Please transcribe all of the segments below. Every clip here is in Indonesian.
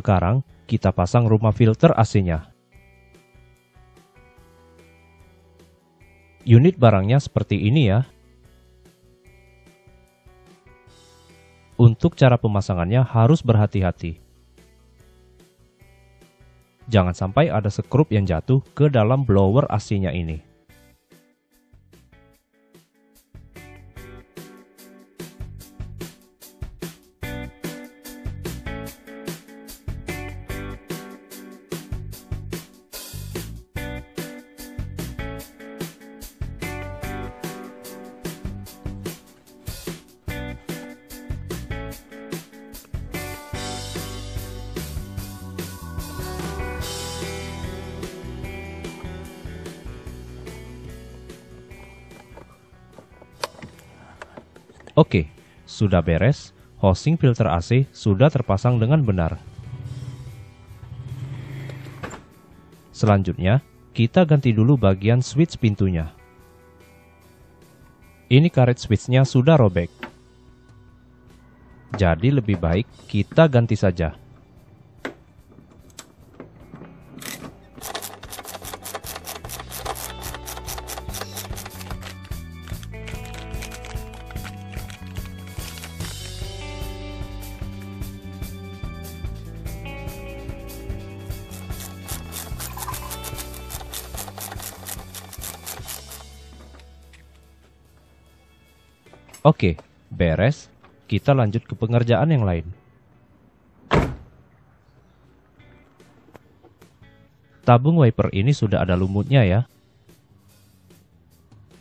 Sekarang kita pasang rumah filter AC-nya. Unit barangnya seperti ini ya. Untuk cara pemasangannya harus berhati-hati. Jangan sampai ada skrup yang jatuh ke dalam blower AC-nya ini. Oke, sudah beres. Housing filter AC sudah terpasang dengan benar. Selanjutnya, kita ganti dulu bagian switch pintunya. Ini karet switchnya sudah robek. Jadi lebih baik kita ganti saja. Oke, beres. Kita lanjut ke pengerjaan yang lain. Tabung wiper ini sudah ada lumutnya ya.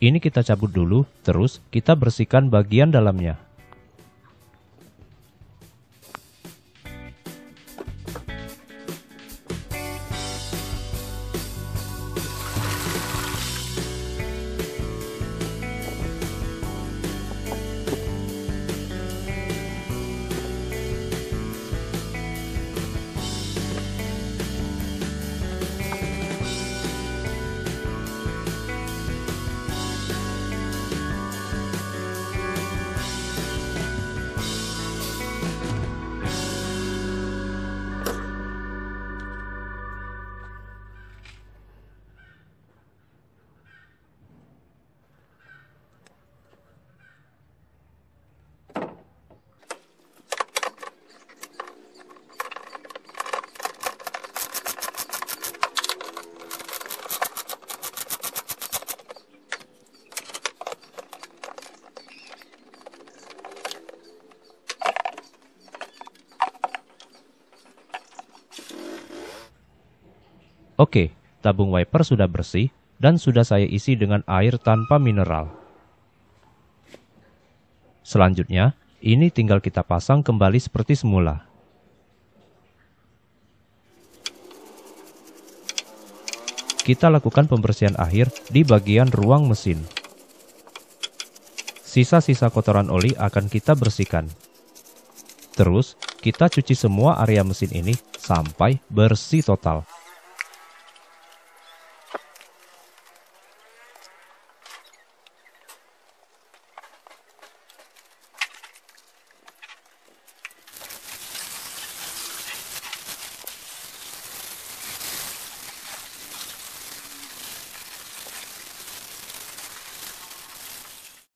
Ini kita cabut dulu, terus kita bersihkan bagian dalamnya. Oke, tabung wiper sudah bersih dan sudah saya isi dengan air tanpa mineral. Selanjutnya, ini tinggal kita pasang kembali seperti semula. Kita lakukan pembersihan akhir di bagian ruang mesin. Sisa-sisa kotoran oli akan kita bersihkan. Terus, kita cuci semua area mesin ini sampai bersih total.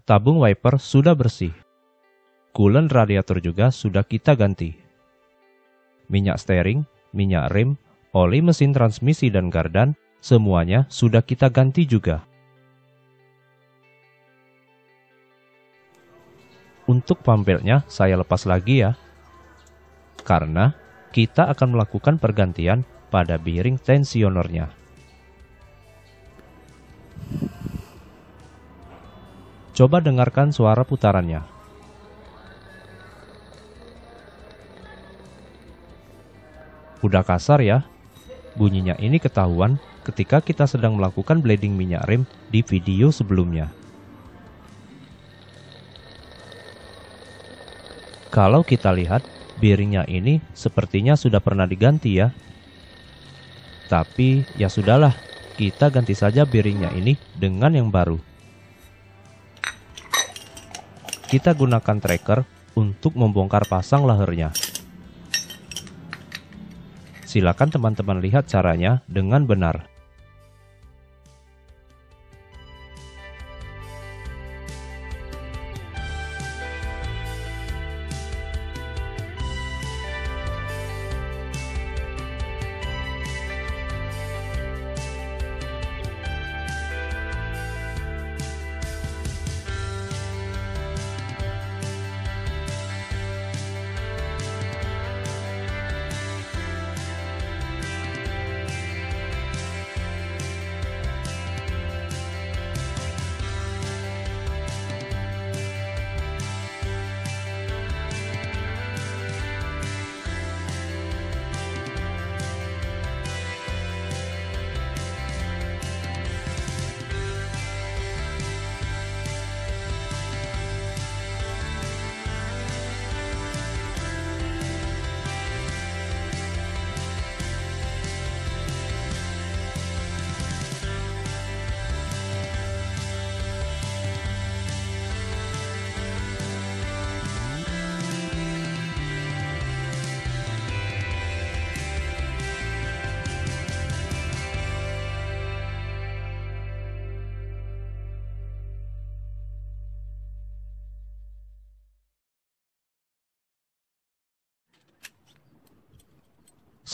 Tabung wiper sudah bersih. Coolant radiator juga sudah kita ganti. Minyak steering, minyak rem, oli mesin transmisi dan gardan, semuanya sudah kita ganti juga. Untuk pump beltnya saya lepas lagi ya. Karena kita akan melakukan pergantian pada bearing tensionernya. Coba dengarkan suara putarannya. Udah kasar ya? Bunyinya ini ketahuan ketika kita sedang melakukan bleeding minyak rem di video sebelumnya. Kalau kita lihat, bearingnya ini sepertinya sudah pernah diganti ya. Tapi ya sudahlah, kita ganti saja bearingnya ini dengan yang baru. Kita gunakan tracker untuk membongkar pasang lehernya. Silakan teman-teman lihat caranya dengan benar.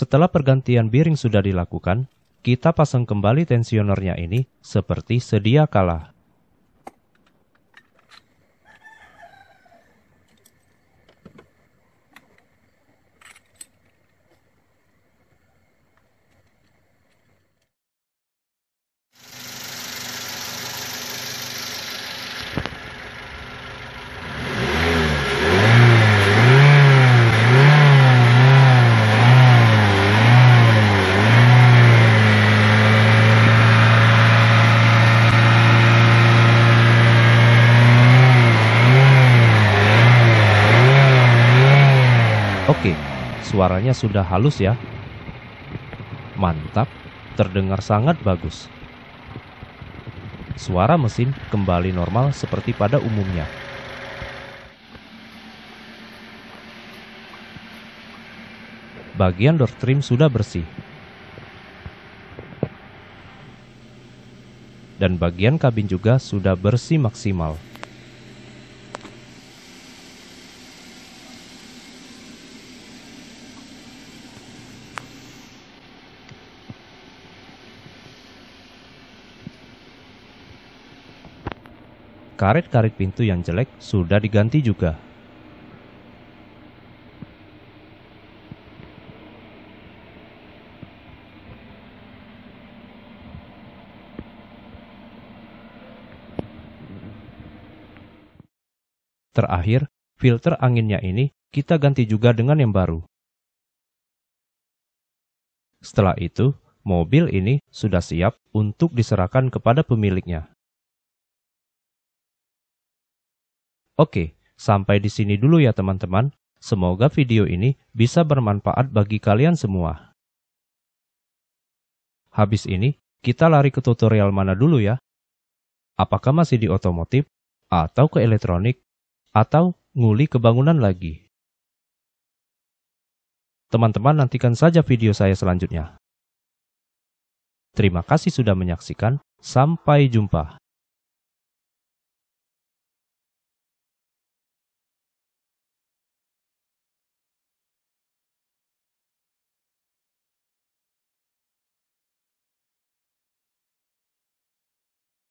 Setelah pergantian bearing sudah dilakukan, kita pasang kembali tensionernya ini seperti sedia kala. Oke, suaranya sudah halus ya. Mantap, terdengar sangat bagus. Suara mesin kembali normal seperti pada umumnya. Bagian door trim sudah bersih. Dan bagian kabin juga sudah bersih maksimal. Karet-karet pintu yang jelek sudah diganti juga. Terakhir, filter anginnya ini kita ganti juga dengan yang baru. Setelah itu, mobil ini sudah siap untuk diserahkan kepada pemiliknya. Oke, sampai di sini dulu ya teman-teman. Semoga video ini bisa bermanfaat bagi kalian semua. Habis ini, kita lari ke tutorial mana dulu ya? Apakah masih di otomotif, atau ke elektronik, atau nguli ke bangunan lagi? Teman-teman nantikan saja video saya selanjutnya. Terima kasih sudah menyaksikan. Sampai jumpa.